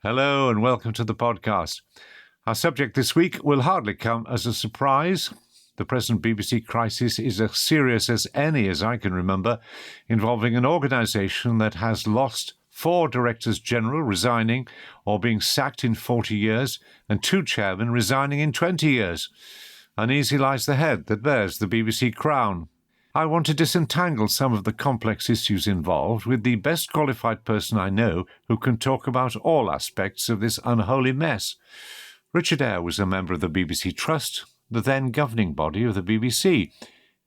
Hello and welcome to the podcast. Our subject this week will hardly come as a surprise. The present BBC crisis is as serious as any as I can remember, involving an organisation that has lost 4 directors general resigning or being sacked in 40 years and 2 chairmen resigning in 20 years. Uneasy lies the head that bears the BBC crown. I want to disentangle some of the complex issues involved with the best qualified person I know who can talk about all aspects of this unholy mess. Richard Ayre was a member of the BBC Trust, the then governing body of the BBC.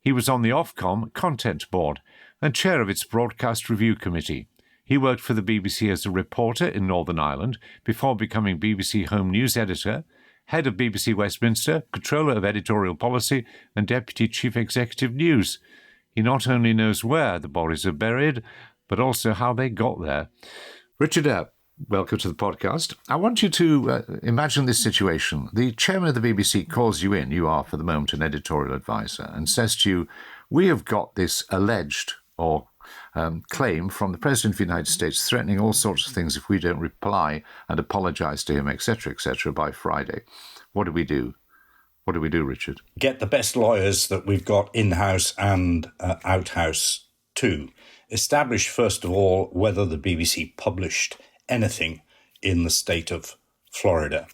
He was on the Ofcom Content Board and chair of its Broadcast Review Committee. He worked for the BBC as a reporter in Northern Ireland before becoming BBC Home News editor, head of BBC Westminster, controller of editorial policy and deputy chief executive news. He not only knows where the bodies are buried, but also how they got there. Richard Ayre, welcome to the podcast. I want you to imagine this situation. The chairman of the BBC calls you in, you are for the moment an editorial advisor, and says to you, we have got this alleged or claim from the President of the United States threatening all sorts of things if we don't reply and apologise to him, etc., by Friday. What do we do? What do we do, Richard? Get the best lawyers that we've got in-house and out-house too. Establish, first of all, whether the BBC published anything in the state of Florida.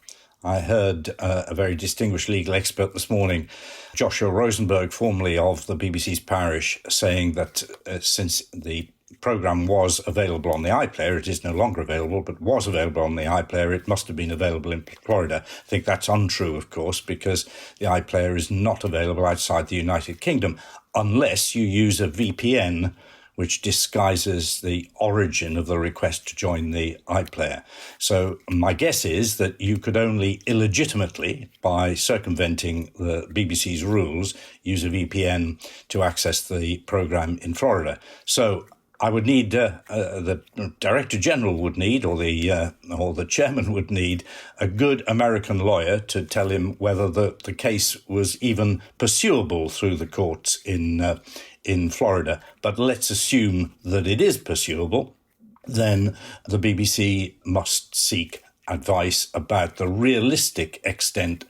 I heard a very distinguished legal expert this morning, Joshua Rosenberg, formerly of the BBC's Parish, saying that since the programme was available on the iPlayer, it is no longer available, but was available on the iPlayer, it must have been available in Florida. I think that's untrue, of course, because the iPlayer is not available outside the United Kingdom unless you use a VPN which disguises the origin of the request to join the iPlayer. So my guess is that you could only illegitimately, by circumventing the BBC's rules, use a VPN to access the programme in Florida. So I would need, the Director General would need, or the Chairman would need, a good American lawyer to tell him whether the case was even pursuable through the courts in Florida. But let's assume that it is pursuable. Then the BBC must seek advice about the realistic extent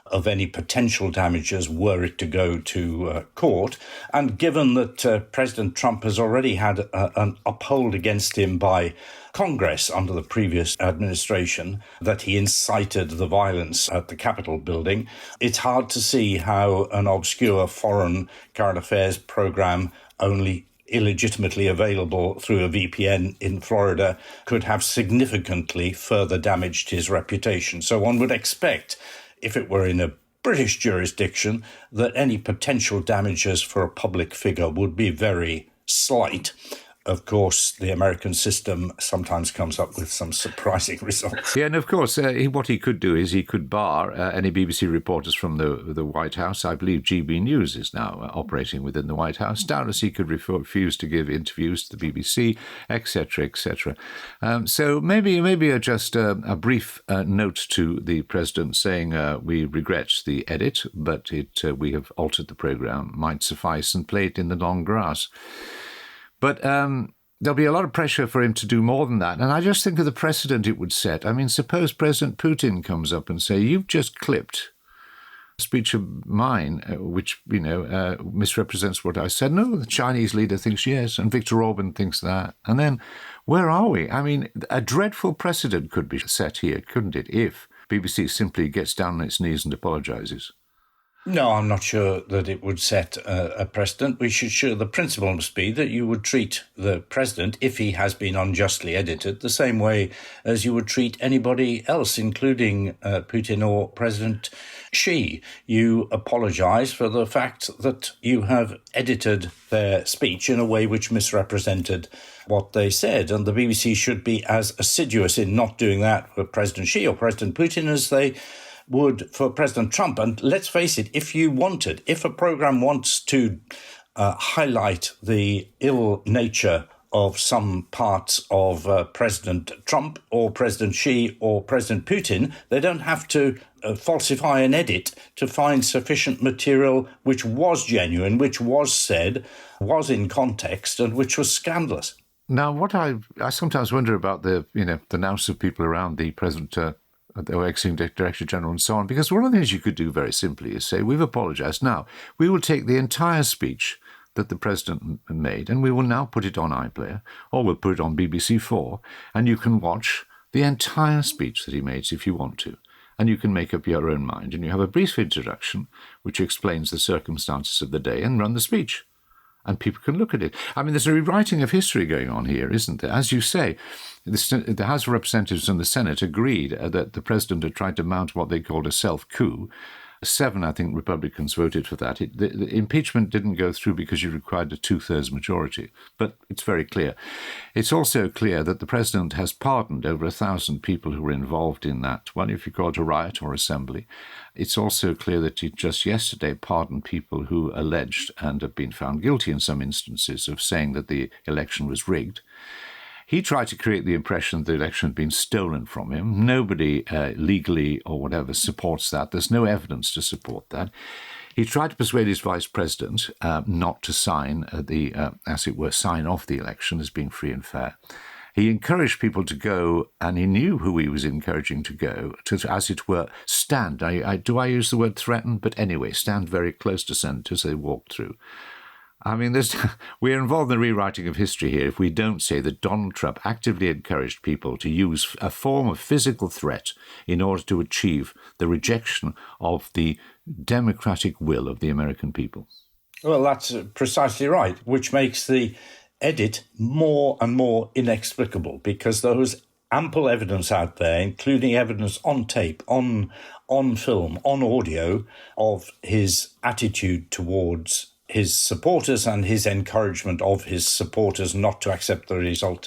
of any potential damages were it to go to court. And given that President Trump has already had an uphold against him by Congress under the previous administration, that he incited the violence at the Capitol building, it's hard to see how an obscure foreign current affairs program only illegitimately available through a VPN in Florida could have significantly further damaged his reputation. So one would expect, if it were in a British jurisdiction, that any potential damages for a public figure would be very slight. Of course, the American system sometimes comes up with some surprising results. Yeah, and of course, what he could do is he could bar any BBC reporters from the White House. I believe GB News is now operating within the White House. Doubtless he could refuse to give interviews to the BBC, etc., etc. So maybe just a brief note to the President saying we regret the edit, but we have altered the programme, might suffice, and play it in the long grass. But there'll be a lot of pressure for him to do more than that. And I just think of the precedent it would set. I mean, suppose President Putin comes up and say, you've just clipped a speech of mine, which, misrepresents what I said. No, the Chinese leader thinks yes, and Viktor Orban thinks that. And then where are we? I mean, a dreadful precedent could be set here, couldn't it, if BBC simply gets down on its knees and apologises? No, I'm not sure that it would set a precedent. We should sure the principle must be that you would treat the president, if he has been unjustly edited, the same way as you would treat anybody else, including Putin or President Xi. You apologise for the fact that you have edited their speech in a way which misrepresented what they said. And the BBC should be as assiduous in not doing that for President Xi or President Putin as they would for President Trump. And let's face it, if a program wants to highlight the ill nature of some parts of President Trump or President Xi or President Putin, they don't have to falsify and edit to find sufficient material which was genuine, which was said, was in context, and which was scandalous. Now, what I sometimes wonder about the nous of people around the present or ex Director General and so on, because one of the things you could do very simply is say, we've apologised. Now, we will take the entire speech that the President made and we will now put it on iPlayer, or we'll put it on BBC4, and you can watch the entire speech that he made if you want to. And you can make up your own mind. And you have a brief introduction which explains the circumstances of the day and run the speech. And people can look at it. I mean, there's a rewriting of history going on here, isn't there? As you say, the House of Representatives and the Senate agreed that the President had tried to mount what they called a self-coup. 7, I think, Republicans voted for that. The impeachment didn't go through because you required a 2/3 majority, but it's very clear. It's also clear that the President has pardoned over 1,000 people who were involved in that, well, if you call it a riot or assembly. It's also clear that he just yesterday pardoned people who alleged and have been found guilty in some instances of saying that the election was rigged. He tried to create the impression that the election had been stolen from him. Nobody legally or whatever supports that. There's no evidence to support that. He tried to persuade his vice president not to sign sign off the election as being free and fair. He encouraged people to go, and he knew who he was encouraging to go, to, as it were, stand. Do I use the word threaten? But anyway, stand very close to senators as they walked through. I mean, we're involved in the rewriting of history here if we don't say that Donald Trump actively encouraged people to use a form of physical threat in order to achieve the rejection of the democratic will of the American people. Well, that's precisely right, which makes the edit more and more inexplicable, because there was ample evidence out there, including evidence on tape, on film, on audio, of his attitude towards his supporters and his encouragement of his supporters not to accept the result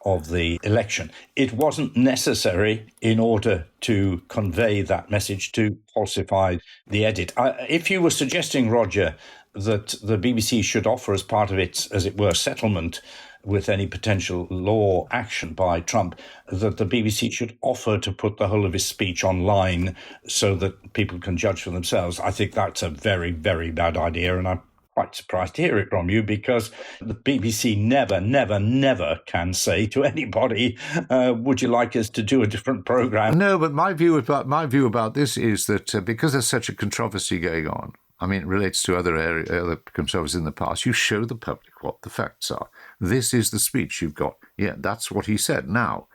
of the election. It wasn't necessary in order to convey that message to falsify the edit. If you were suggesting, Roger, that the BBC should offer as part of its, as it were, settlement with any potential law action by Trump, that the BBC should offer to put the whole of his speech online so that people can judge for themselves, I think that's a very, very bad idea, and I'm quite surprised to hear it from you, because the BBC never can say to anybody, would you like us to do a different programme? No, but my view about this is that because there's such a controversy going on, I mean, it relates to other controversies in the past, you show the public what the facts are. This is the speech you've got. Yeah, that's what he said. Now,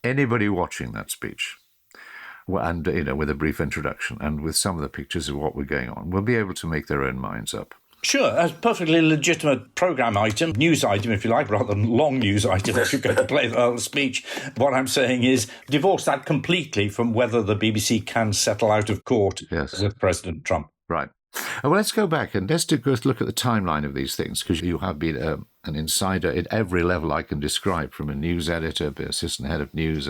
anybody watching that speech, and with a brief introduction and with some of the pictures of what we're going on, will be able to make their own minds up. Sure, a perfectly legitimate programme item, news item, if you like, rather than long news item if you're going to play the whole speech. What I'm saying is divorce that completely from whether the BBC can settle out of court with President Trump. Right. Well, let's go back and let's look at the timeline of these things, because you have been an insider at every level I can describe, from a news editor, assistant head of news.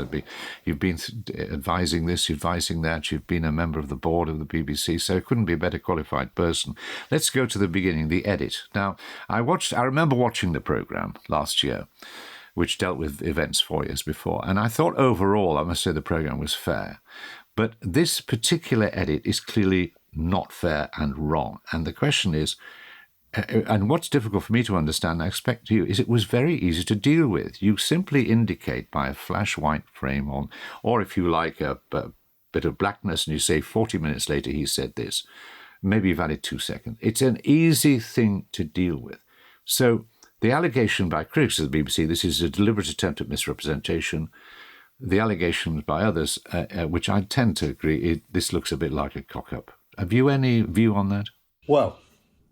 You've been advising this, advising that. You've been a member of the board of the BBC, so it couldn't be a better qualified person. Let's go to the beginning, the edit. Now, I remember watching the programme last year, which dealt with events 4 years before, and I thought overall, I must say, the programme was fair. But this particular edit is clearly not fair and wrong. And the question is, and what's difficult for me to understand, I expect you, is it was very easy to deal with. You simply indicate by a flash white frame on, or if you like, a bit of blackness, and you say 40 minutes later he said this. Maybe you've added 2 seconds. It's an easy thing to deal with. So the allegation by critics of the BBC, this is a deliberate attempt at misrepresentation. The allegations by others, which I tend to agree, this looks a bit like a cock-up. Have you any view on that? Well,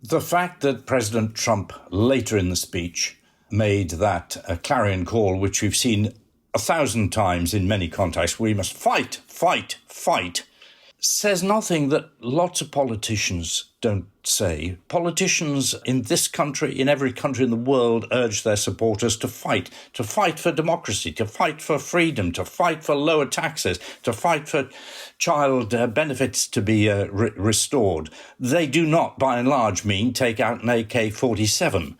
the fact that President Trump later in the speech made that clarion call, which we've seen 1,000 times in many contexts, we must fight, fight, fight, says nothing that lots of politicians don't say. Politicians in this country, in every country in the world, urge their supporters to fight for democracy, to fight for freedom, to fight for lower taxes, to fight for child benefits to be restored. They do not, by and large, mean take out an AK-47.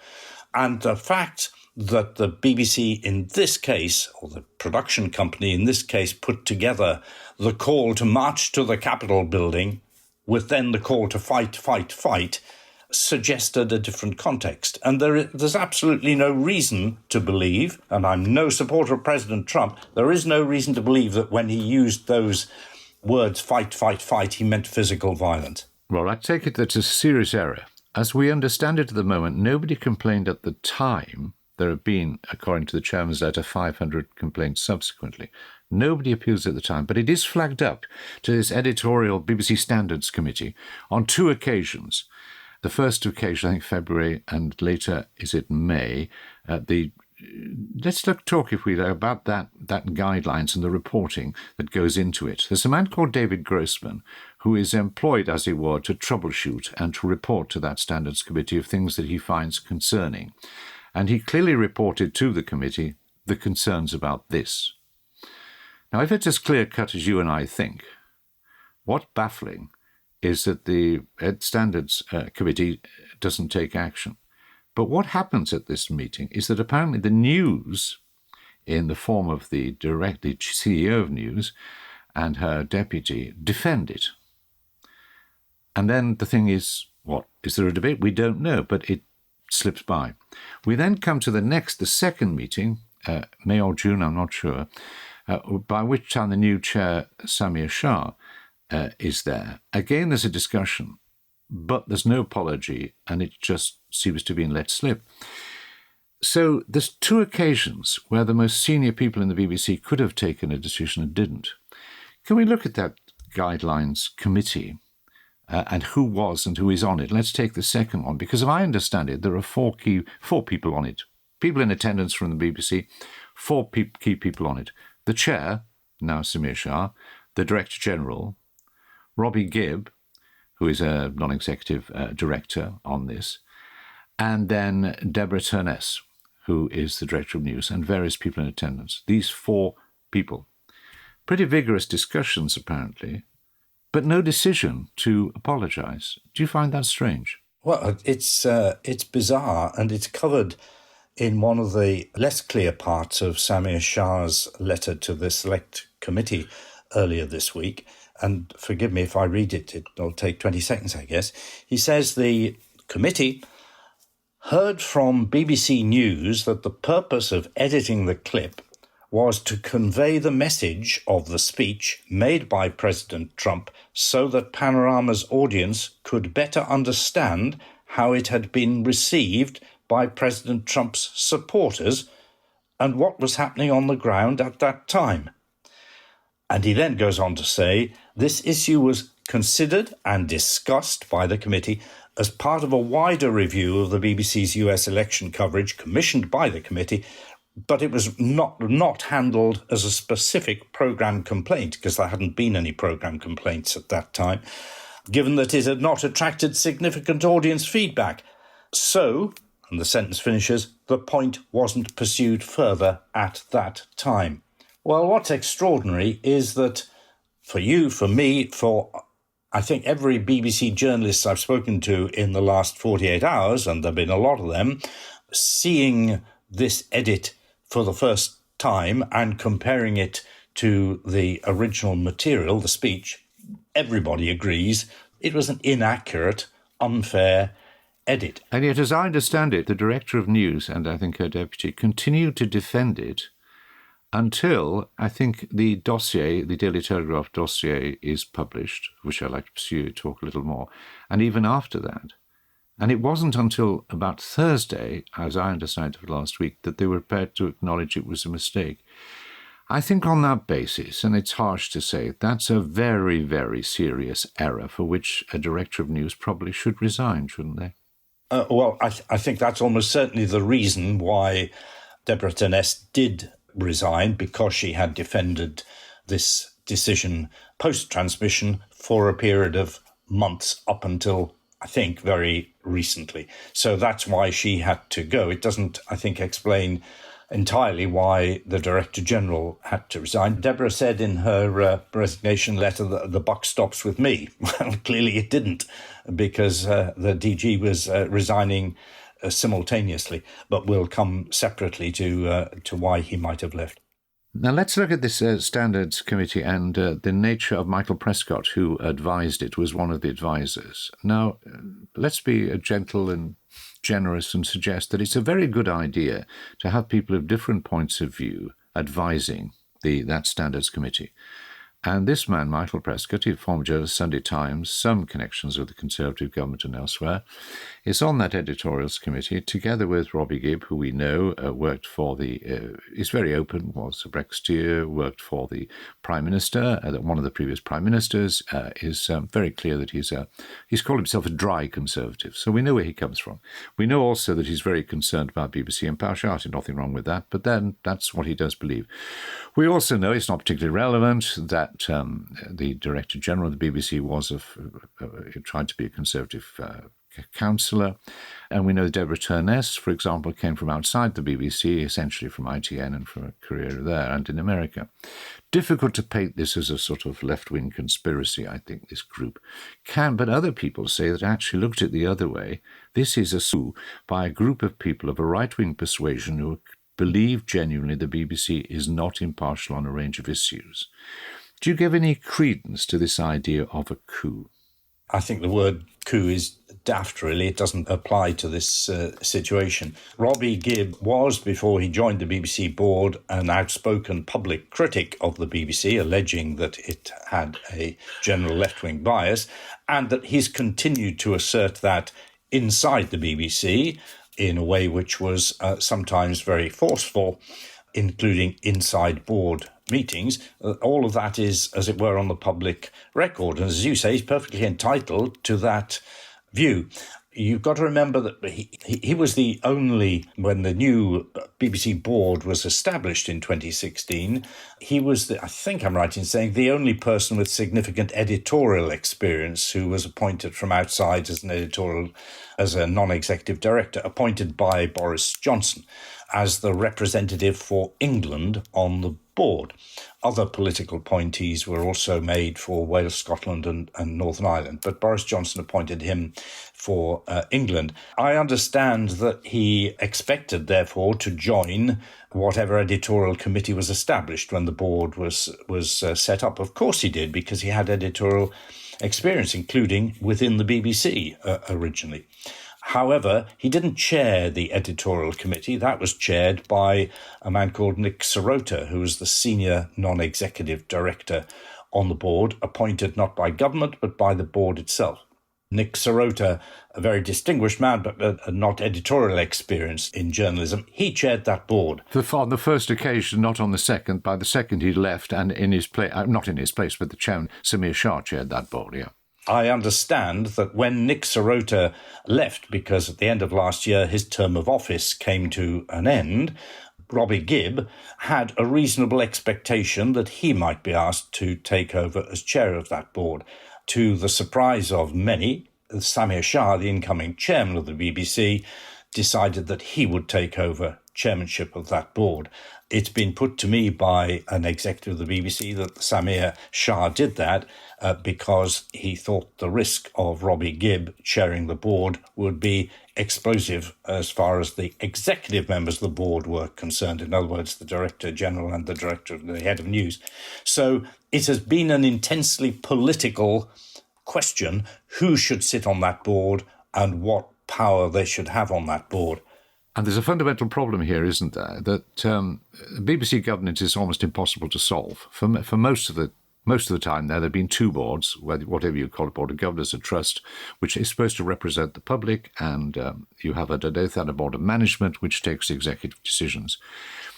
And the fact that the BBC in this case, or the production company in this case, put together the call to march to the Capitol building with then the call to fight, fight, fight, suggested a different context. And there's absolutely no reason to believe, and I'm no supporter of President Trump, there is no reason to believe that when he used those words, fight, fight, fight, he meant physical violence. Well, I take it that's a serious error. As we understand it at the moment, nobody complained at the time. There have been, according to the chairman's letter, 500 complaints subsequently. Nobody appeals at the time, but it is flagged up to this editorial BBC Standards Committee on 2 occasions. The first occasion, I think February, and later is it May. Let's talk, if we like, about that guidelines and the reporting that goes into it. There's a man called David Grossman who is employed, as it were, to troubleshoot and to report to that Standards Committee of things that he finds concerning. And he clearly reported to the committee the concerns about this. Now, if it's as clear-cut as you and I think, what's baffling is that the Standards Committee doesn't take action. But what happens at this meeting is that apparently the news, in the form of the CEO of News and her deputy, defend it. And then the thing is, what? Is there a debate? We don't know, but it slips by. We then come to the second meeting, May or June, I'm not sure, by which time the new chair, Samir Shah, is there. Again, there's a discussion, but there's no apology, and it just seems to be let slip. So there's 2 occasions where the most senior people in the BBC could have taken a decision and didn't. Can we look at that guidelines committee and who was and who is on it? Let's take the second one, because if I understand it, there are 4 people on it. People in attendance from the BBC, 4 key people on it. The chair, now Samir Shah, the Director General, Robbie Gibb, who is a non-executive director on this, and then Deborah Turness, who is the Director of News, and various people in attendance. These 4 people. Pretty vigorous discussions, apparently, but no decision to apologise. Do you find that strange? Well, it's bizarre, and it's covered in one of the less clear parts of Samir Shah's letter to the Select Committee earlier this week. And forgive me if I read it, it'll take 20 seconds, I guess. He says the committee heard from BBC News that the purpose of editing the clip was to convey the message of the speech made by President Trump so that Panorama's audience could better understand how it had been received by President Trump's supporters and what was happening on the ground at that time. And he then goes on to say, this issue was considered and discussed by the committee as part of a wider review of the BBC's US election coverage commissioned by the committee, but it was not handled as a specific programme complaint, because there hadn't been any programme complaints at that time, given that it had not attracted significant audience feedback. So, and the sentence finishes, the point wasn't pursued further at that time. Well, what's extraordinary is that for you, for me, for I think every BBC journalist I've spoken to in the last 48 hours, and there have been a lot of them, seeing this edit for the first time and comparing it to the original material, the speech, everybody agrees it was an inaccurate, unfair edit. And yet, as I understand it, the Director of News, and I think her deputy, continued to defend it until I think the dossier, the Daily Telegraph dossier, is published, which I'd like to pursue, talk a little more, and even after that. And it wasn't until about Thursday, as I understand it last week, that they were prepared to acknowledge it was a mistake. I think on that basis, and it's harsh to say, that's a very, very serious error for which a Director of News probably should resign, shouldn't they? Well, I think that's almost certainly the reason why Deborah Turness did resign, because she had defended this decision post-transmission for a period of months up until, I think, very recently. So that's why she had to go. It doesn't, I think, explain entirely why the Director General had to resign. Deborah said in her resignation letter that the buck stops with me. Well, clearly it didn't, because the DG was resigning simultaneously, but we'll come separately to why he might have left. Now let's look at this Standards Committee and the nature of Michael Prescott, who advised it, was one of the advisors. Now, let's be gentle and generous and suggest that it's a very good idea to have people of different points of view advising that Standards Committee. And this man, Michael Prescott, he former journalist, Sunday Times, some connections with the Conservative government and elsewhere, is on that editorials committee, together with Robbie Gibb, who we know worked for is very open, was a Brexiteer, worked for the Prime Minister, one of the previous Prime Ministers, is very clear that he's called himself a dry Conservative, so we know where he comes from. We know also that he's very concerned about BBC impartiality, nothing wrong with that, but then that's what he does believe. We also know, it's not particularly relevant, that the Director General of the BBC tried to be a Conservative councillor. And we know Deborah Turness, for example, came from outside the BBC, essentially from ITN and from a career there and in America. Difficult to paint this as a sort of left-wing conspiracy, I think, this group can, but other people say that actually looked at it the other way. This is a coup by a group of people of a right-wing persuasion who believe genuinely the BBC is not impartial on a range of issues. Do you give any credence to this idea of a coup? I think the word coup is daft, really. It doesn't apply to this situation. Robbie Gibb was, before he joined the BBC board, an outspoken public critic of the BBC, alleging that it had a general left-wing bias, and that he's continued to assert that inside the BBC in a way which was sometimes very forceful, including inside board meetings. All of that is, as it were, on the public record. And as you say, he's perfectly entitled to that view. You've got to remember that he was the only, when the new BBC board was established in 2016, he was, I think I'm right in saying, the only person with significant editorial experience who was appointed from outside as a non-executive director, appointed by Boris Johnson as the representative for England on the board. Other political appointees were also made for Wales, Scotland and Northern Ireland, but Boris Johnson appointed him for England. I understand that he expected, therefore, to join whatever editorial committee was established when the board was set up. Of course he did, because he had editorial experience, including within the BBC originally. However, he didn't chair the editorial committee. That was chaired by a man called Nick Sirota, who was the senior non-executive director on the board, appointed not by government, but by the board itself. Nick Sirota, a very distinguished man, but not editorial experience in journalism, he chaired that board. On the first occasion, not on the second. By the second, he left, and in his place, not in his place, but the chairman, Samir Shah, chaired that board, yeah. I understand that when Nick Sirota left, because at the end of last year his term of office came to an end, Robbie Gibb had a reasonable expectation that he might be asked to take over as chair of that board. To the surprise of many, Samir Shah, the incoming chairman of the BBC, decided that he would take over chairmanship of that board. It's been put to me by an executive of the BBC that Samir Shah did that because he thought the risk of Robbie Gibb chairing the board would be explosive as far as the executive members of the board were concerned. In other words, the Director General and the head of news. So it has been an intensely political question who should sit on that board and what power they should have on that board. And there's a fundamental problem here, isn't there, that BBC governance is almost impossible to solve. For most of the time there have been two boards, whatever you call it, board of governors, a trust, which is supposed to represent the public, and you have a board of management, which takes executive decisions.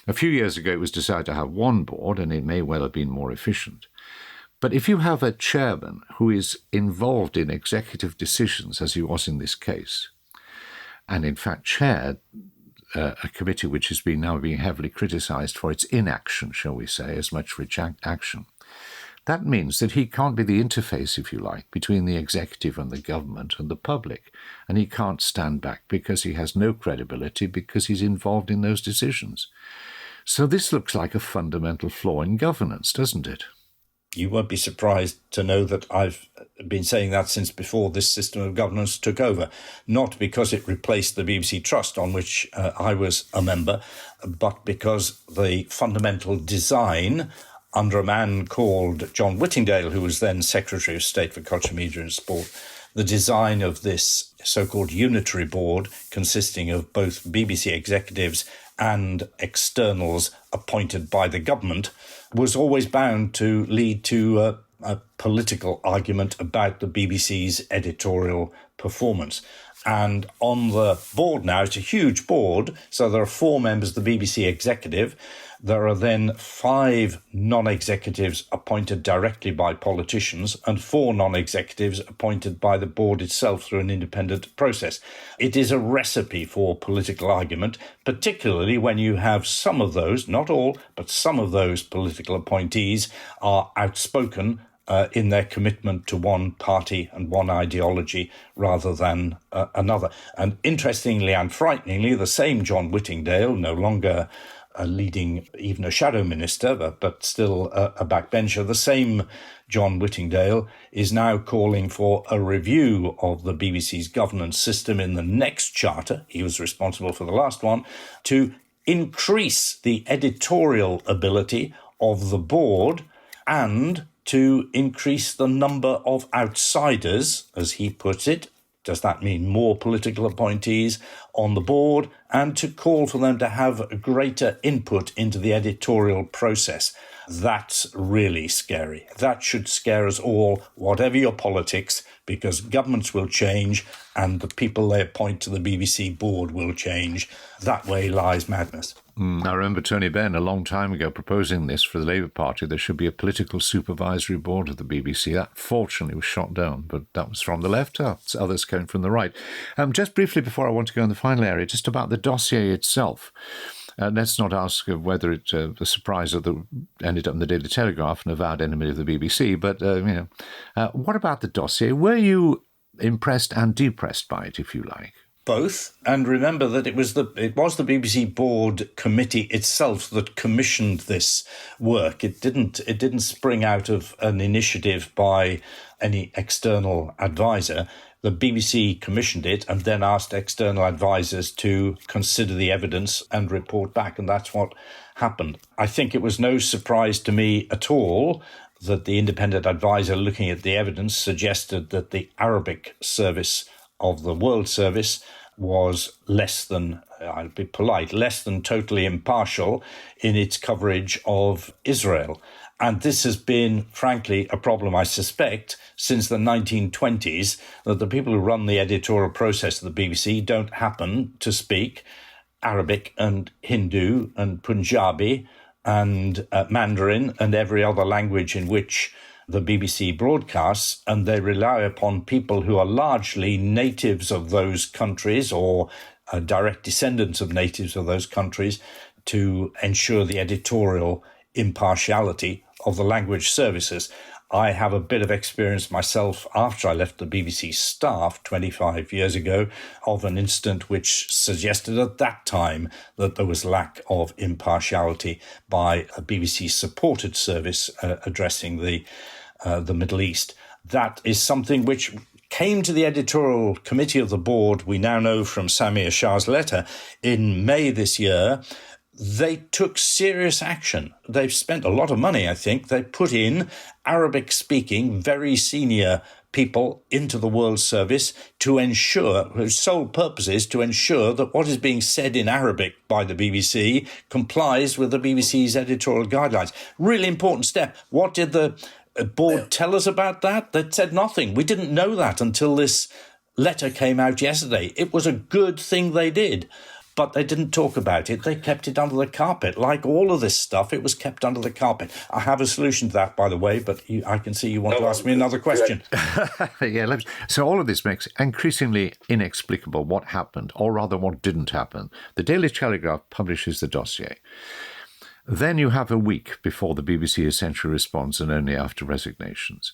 A few years ago, it was decided to have one board, and it may well have been more efficient. But if you have a chairman who is involved in executive decisions, as he was in this case, and in fact chaired a committee which has been now being heavily criticised for its inaction, shall we say, as much for its action, that means that he can't be the interface, if you like, between the executive and the government and the public, and he can't stand back because he has no credibility because he's involved in those decisions. So this looks like a fundamental flaw in governance, doesn't it? You won't be surprised to know that I've been saying that since before this system of governance took over, not because it replaced the BBC Trust, on which I was a member, but because the fundamental design under a man called John Whittingdale, who was then Secretary of State for Culture, Media and Sport, the design of this so-called unitary board consisting of both BBC executives and externals appointed by the government was always bound to lead to a political argument about the BBC's editorial performance. And on the board now, it's a huge board, so there are 4 members of the BBC executive. There are then 5 non-executives appointed directly by politicians and 4 non-executives appointed by the board itself through an independent process. It is a recipe for political argument, particularly when you have some of those, not all, but some of those political appointees are outspoken in their commitment to one party and one ideology rather than another. And interestingly and frighteningly, the same John Whittingdale, no longer leading even a shadow minister, but still a backbencher, the same John Whittingdale is now calling for a review of the BBC's governance system in the next charter. He was responsible for the last one, to increase the editorial ability of the board and to increase the number of outsiders, as he puts it. Does that mean more political appointees on the board? And to call for them to have greater input into the editorial process. That's really scary. That should scare us all, whatever your politics, because governments will change and the people they appoint to the BBC board will change. That way lies madness. I remember Tony Benn a long time ago proposing this for the Labour Party. There should be a political supervisory board of the BBC. That fortunately was shot down, but that was from the left. Others came from the right. Just briefly before I want to go in the final area, just about the dossier itself. Let's not ask whether it the surprise of the ended up in the Daily Telegraph, an avowed enemy of the BBC. But what about the dossier? Were you impressed and depressed by it, if you like? Both, and remember that it was the BBC board committee itself that commissioned this work. It didn't spring out of an initiative by any external advisor. The BBC commissioned it and then asked external advisors to consider the evidence and report back, and that's what happened. I think it was no surprise to me at all that the independent advisor looking at the evidence suggested that the Arabic service of the World Service was less than, I'll be polite, less than totally impartial in its coverage of Israel. And this has been, frankly, a problem, I suspect, since the 1920s, that the people who run the editorial process of the BBC don't happen to speak Arabic and Hindu and Punjabi and Mandarin and every other language in which the BBC broadcasts, and they rely upon people who are largely natives of those countries or direct descendants of natives of those countries to ensure the editorial impartiality of the language services. I have a bit of experience myself after I left the BBC staff 25 years ago of an incident which suggested at that time that there was lack of impartiality by a BBC-supported service addressing the Middle East. That is something which came to the editorial committee of the board, we now know from Samir Shah's letter, in May this year. They took serious action. They've spent a lot of money, I think. They put in Arabic-speaking, very senior people into the World Service to ensure, whose sole purpose is to ensure that what is being said in Arabic by the BBC complies with the BBC's editorial guidelines. Really important step. What did the board tell us about that? They said nothing. We didn't know that until this letter came out yesterday. It was a good thing they did. But they didn't talk about it. They kept it under the carpet. Like all of this stuff, it was kept under the carpet. I have a solution to that, by the way, but I can see you want to ask me another question. So all of this makes increasingly inexplicable what happened, or rather what didn't happen. The Daily Telegraph publishes the dossier. Then you have a week before the BBC essentially responds, and only after resignations.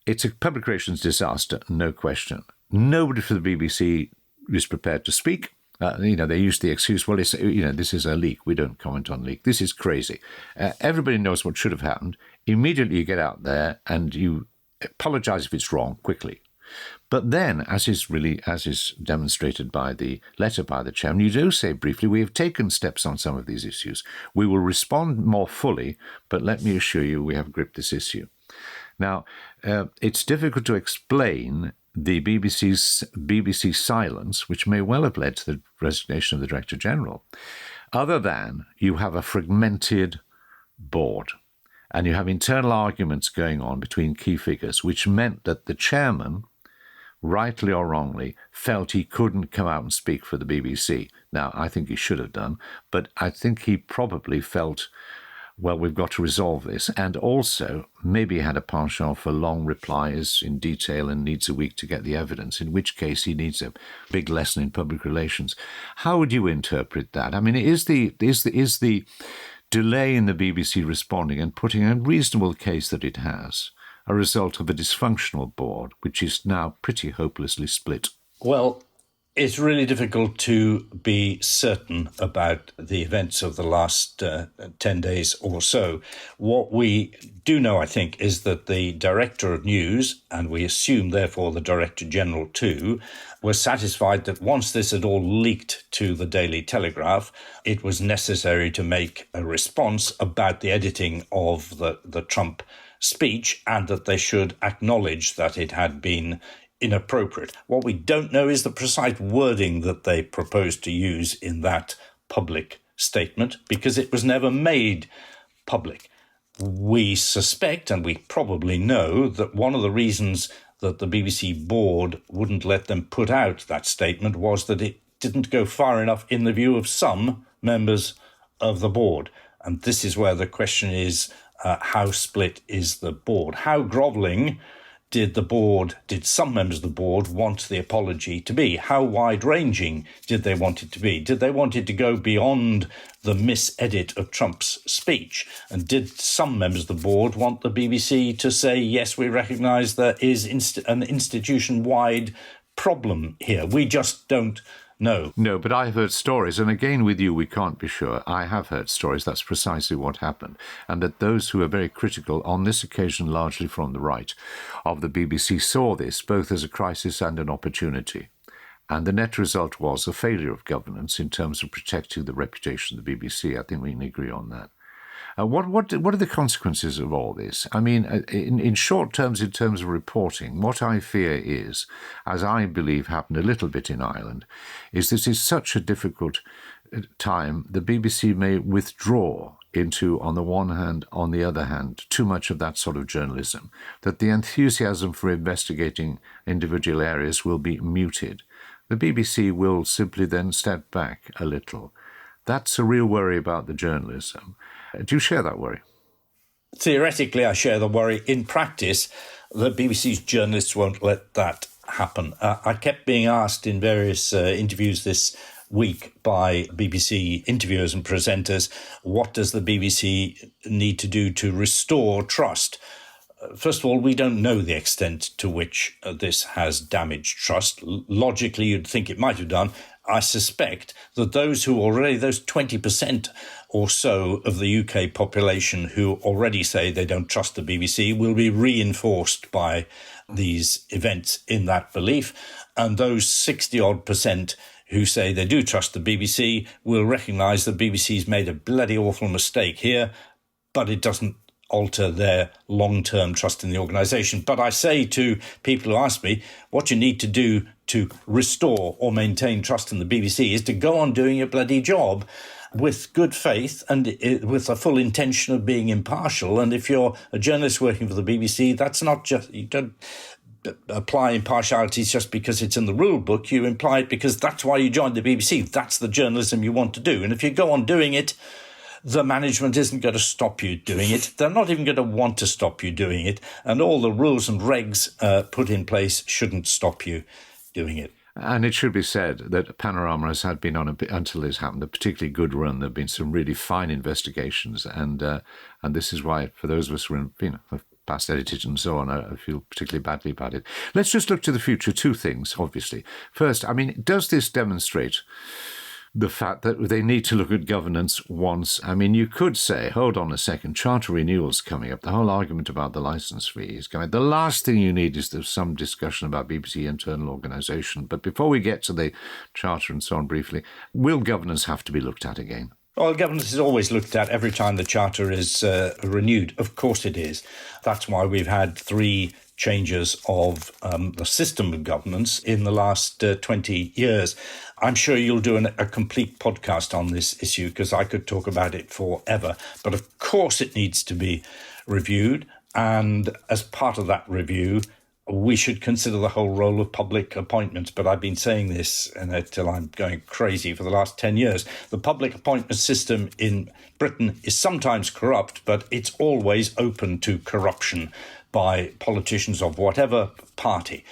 It's a public relations disaster, no question. Nobody for the BBC is prepared to speak. They use the excuse, well, this is a leak. We don't comment on leak. This is crazy. Everybody knows what should have happened. Immediately you get out there and you apologize if it's wrong quickly. But then, as is demonstrated by the letter by the chairman, you do say briefly, we have taken steps on some of these issues. We will respond more fully, but let me assure you we have gripped this issue. Now, it's difficult to explain the BBC silence, which may well have led to the resignation of the Director General, other than you have a fragmented board and you have internal arguments going on between key figures, which meant that the chairman, rightly or wrongly, felt he couldn't come out and speak for the BBC. Now, I think he should have done, but I think he probably felt, well, we've got to resolve this. And also, maybe he had a penchant for long replies in detail and needs a week to get the evidence, in which case he needs a big lesson in public relations. How would you interpret that? I mean, is the delay in the BBC responding and putting a reasonable case that it has a result of a dysfunctional board, which is now pretty hopelessly split? Well, it's really difficult to be certain about the events of the last 10 days or so. What we do know, I think, is that the Director of News, and we assume therefore the Director General too, was satisfied that once this had all leaked to the Daily Telegraph, it was necessary to make a response about the editing of the Trump speech, and that they should acknowledge that it had been inappropriate. What we don't know is the precise wording that they proposed to use in that public statement, because it was never made public. We suspect, and we probably know, that one of the reasons that the BBC board wouldn't let them put out that statement was that it didn't go far enough in the view of some members of the board. And this is where the question is, how split is the board? How grovelling did some members of the board want the apology to be? How wide-ranging did they want it to be? Did they want it to go beyond the misedit of Trump's speech? And did some members of the board want the BBC to say, yes, we recognise there is an institution-wide problem here? We just don't know. No, but I've heard stories, and again with you we can't be sure. I have heard stories, that's precisely what happened, and that those who are very critical, on this occasion largely from the right, of the BBC saw this both as a crisis and an opportunity. And the net result was a failure of governance in terms of protecting the reputation of the BBC. I think we can agree on that. What are the consequences of all this? I mean, in short terms, in terms of reporting, what I fear is, as I believe happened a little bit in Ireland, is this is such a difficult time, the BBC may withdraw into, on the one hand, on the other hand, too much of that sort of journalism, that the enthusiasm for investigating individual areas will be muted. The BBC will simply then step back a little. That's a real worry about the journalism. Do you share that worry? Theoretically, I share the worry. In practice, the BBC's journalists won't let that happen. I kept being asked in various interviews this week by BBC interviewers and presenters, what does the BBC need to do to restore trust? First of all, we don't know the extent to which this has damaged trust. Logically, you'd think it might have done. I suspect that those 20% or so of the UK population who already say they don't trust the BBC will be reinforced by these events in that belief. And those 60-odd% who say they do trust the BBC will recognise the BBC's made a bloody awful mistake here, but it doesn't alter their long-term trust in the organisation. But I say to people who ask me, what you need to do to restore or maintain trust in the BBC is to go on doing your bloody job with good faith and with a full intention of being impartial. And if you're a journalist working for the BBC, that's not just, you don't apply impartiality just because it's in the rule book. You imply it because that's why you joined the BBC. That's the journalism you want to do. And if you go on doing it, the management isn't going to stop you doing it. They're not even going to want to stop you doing it. And all the rules and regs put in place shouldn't stop you doing it. And it should be said that Panorama has had been on, until this happened, a particularly good run. There have been some really fine investigations. And this is why, for those of us who have past edited and so on, I feel particularly badly about it. Let's just look to the future. Two things, obviously. First, I mean, does this demonstrate the fact that they need to look at governance once? I mean, you could say, hold on a second, Charter Renewal's coming up, the whole argument about the licence fee is coming. The last thing you need is there's some discussion about BBC internal organisation. But before we get to the Charter and so on briefly, will governance have to be looked at again? Well, governance is always looked at every time the Charter is renewed. Of course it is. That's why we've had 3 changes of the system of governance in the last 20 years. I'm sure you'll do a complete podcast on this issue because I could talk about it forever. But of course it needs to be reviewed. And as part of that review, we should consider the whole role of public appointments. But I've been saying this until I'm going crazy for the last 10 years. The public appointment system in Britain is sometimes corrupt, but it's always open to corruption by politicians of whatever party.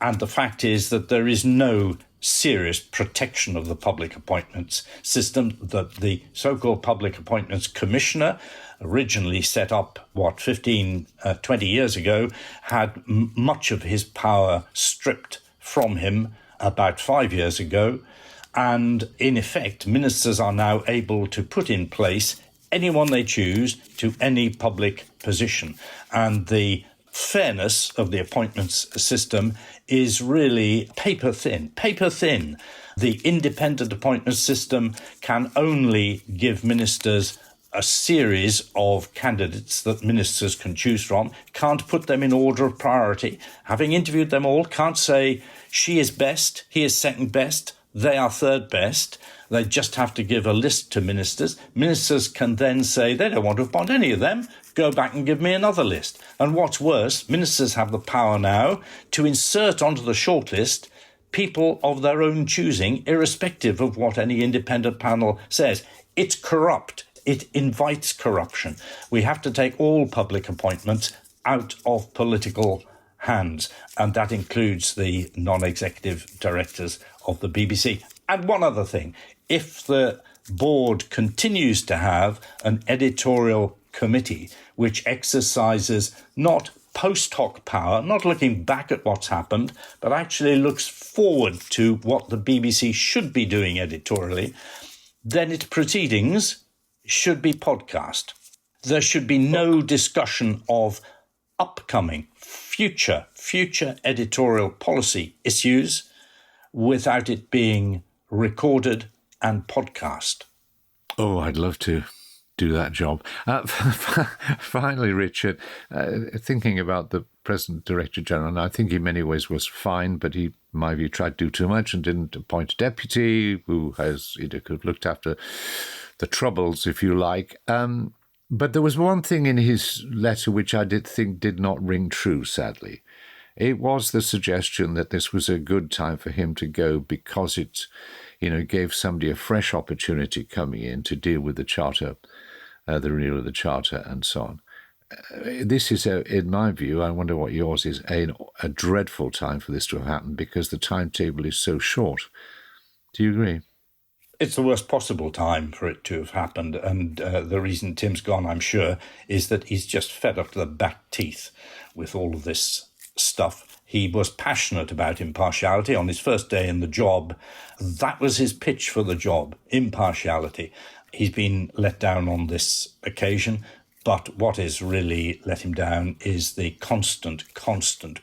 And the fact is that there is no serious protection of the public appointments system. That the so-called Public Appointments Commissioner, originally set up, 20 years ago, had much of his power stripped from him about 5 years ago. And in effect, ministers are now able to put in place anyone they choose to any public position. And the fairness of the appointments system is really paper thin. The independent appointment system can only give ministers a series of candidates that ministers can choose from, can't put them in order of priority. Having interviewed them all, can't say she is best, he is second best, they are third best. They just have to give a list to ministers. Ministers can then say they don't want to appoint any of them, go back and give me another list. And what's worse, ministers have the power now to insert onto the shortlist people of their own choosing, irrespective of what any independent panel says. It's corrupt. It invites corruption. We have to take all public appointments out of political hands, and that includes the non-executive directors of the BBC. And one other thing, if the board continues to have an editorial committee which exercises not post hoc power, not looking back at what's happened, but actually looks forward to what the BBC should be doing editorially, then its proceedings should be podcast. There should be no discussion of upcoming, future editorial policy issues without it being recorded and podcast. Oh, I'd love to do that job. Finally, Richard, thinking about the present Director General, and I think in many ways was fine, but he, in my view, tried to do too much and didn't appoint a deputy who has could have looked after the troubles, if you like. But there was one thing in his letter which I did not ring true, sadly. It was the suggestion that this was a good time for him to go because it, gave somebody a fresh opportunity coming in to deal with the Charter, the renewal of the Charter and so on. This is, in my view, I wonder what yours is, a dreadful time for this to have happened because the timetable is so short. Do you agree? It's the worst possible time for it to have happened. And the reason Tim's gone, I'm sure, is that he's just fed up to the back teeth with all of this stuff. He was passionate about impartiality on his first day in the job. That was his pitch for the job, impartiality. He's been let down on this occasion. But what has really let him down is the constant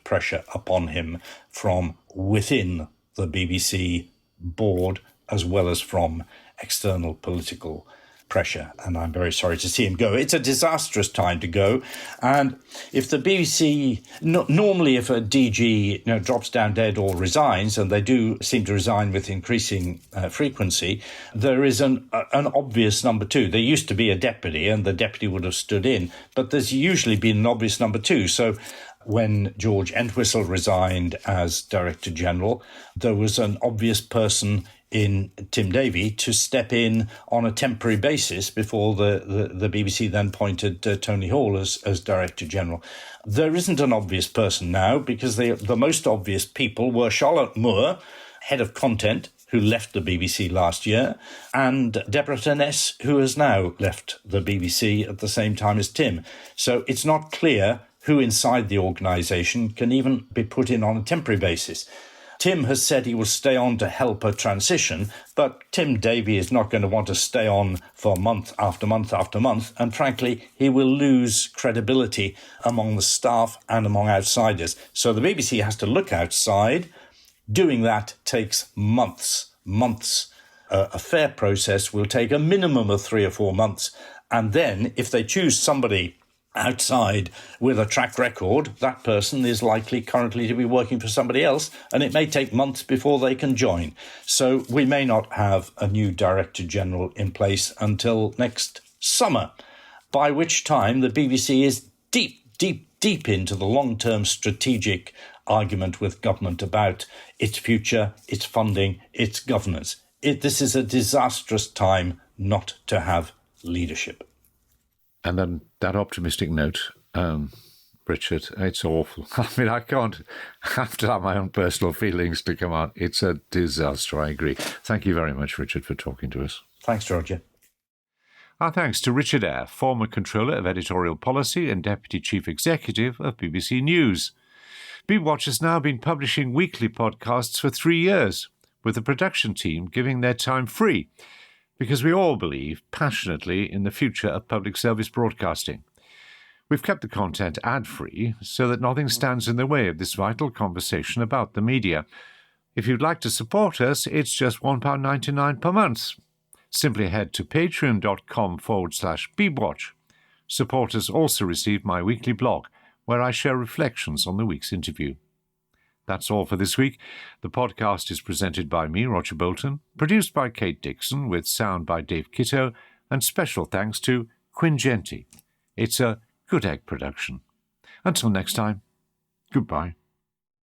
pressure upon him from within the BBC board, as well as from external political pressure. And I'm very sorry to see him go. It's a disastrous time to go. And if the BBC, normally if a DG drops down dead or resigns, and they do seem to resign with increasing frequency, there is an obvious number two. There used to be a deputy, and the deputy would have stood in, but there's usually been an obvious number two. So when George Entwistle resigned as Director General, there was an obvious person in Tim Davie to step in on a temporary basis before the BBC then appointed Tony Hall as Director General. There isn't an obvious person now because the most obvious people were Charlotte Moore, Head of Content, who left the BBC last year, and Deborah Turness, who has now left the BBC at the same time as Tim. So it's not clear who inside the organisation can even be put in on a temporary basis. Tim has said he will stay on to help a transition, but Tim Davie is not going to want to stay on for month after month after month, and frankly, he will lose credibility among the staff and among outsiders. So the BBC has to look outside. Doing that takes months. a fair process will take a minimum of 3 or 4 months. And then if they choose somebody outside with a track record, that person is likely currently to be working for somebody else, and it may take months before they can join. So we may not have a new Director General in place until next summer, by which time the BBC is deep into the long-term strategic argument with government about its future, its funding, its governance. This is a disastrous time not to have leadership. And then that optimistic note, Richard, it's awful. I mean, I can't have to have my own personal feelings to come out. It's a disaster, I agree. Thank you very much, Richard, for talking to us. Thanks, Roger. Our thanks to Richard Ayre, former Controller of Editorial Policy and Deputy Chief Executive of BBC News. Beeb Watch has now been publishing weekly podcasts for 3 years, with the production team giving their time free, because we all believe passionately in the future of public service broadcasting. We've kept the content ad-free so that nothing stands in the way of this vital conversation about the media. If you'd like to support us, it's just £1.99 per month. Simply head to patreon.com/BeebWatch. Supporters also receive my weekly blog, where I share reflections on the week's interview. That's all for this week. The podcast is presented by me, Roger Bolton, produced by Kate Dixon, with sound by Dave Kitto, and special thanks to Quinn Genty. It's a Good Egg production. Until next time, goodbye.